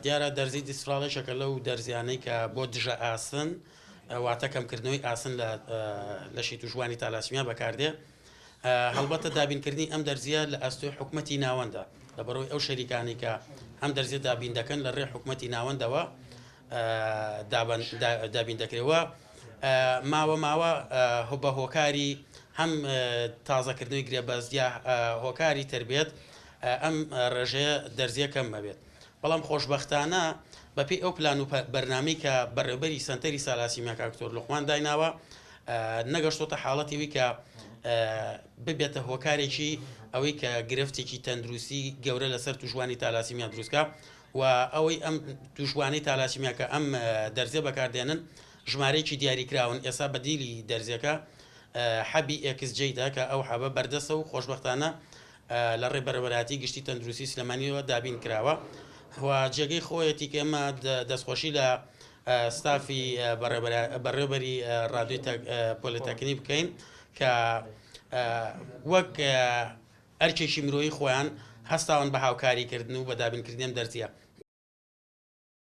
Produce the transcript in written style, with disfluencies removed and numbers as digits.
دیارە دەرزی دیسفراڵێشەکە لەو دەرزیانەی کە بۆ دژە ئاسن واتە کەمکردنەوەی ئاسن لە شی توژوانی تالاسیمیا بەکاردێ. هەڵبەتە دابینکردنی ئەم دەرزیە لە ئەستۆی حکومەتی ناوەندە لە بەڕۆی ئەو شەریکانی کە ئەم دەرزیە دابین دەکەن لە ڕێ حکومەتی ناوەندەوە دابین دەکرێەوە. ماوە بە هۆکاری هەم تازەکردنەوەی گرێبەزیا هۆکاری تربێت ئەم ڕێژەیە دەرزیە کەم بەبێت. بەڵام خۆشببختانە بەپی ئەو پلان و بەرنامەی کە بەڕێوبەری سنتەری سالاسیمیا کاکتۆر لوقمان دایناوە نەگەشتۆتە حاڵەتیوی کە ببێتە هۆکارێکی ئەوەی کە گرفتێکی تەندروستی گەورە لەسەر توژوانی تالاسیمیا دروستکە و ئەوەی ئەم توژوانی تالاسیمیا کە ئەم دەرزیە بەکاردێنن ژمارەیەکی دیاریکراون. ئێستا بەدیلی دەرزیەکە حەبی XJ-دا کە ئەو حەبە بەردەسە و خۆشببختانە لە ڕێ بەرەبەراتی گشتی تەندروستی سلێمانیەوە دابین کراوە و جێگەی خۆیەتی کە ئێمە دەستخۆشی لە ستافی بەڕێوەبەری ڕادیۆی پۆلیتەکنی بکەین کە وەک ئەرکێکی مرۆیی خۆیان هەستاون بە هاوکاریکردن و بە دابینکردنیان دەرزیە.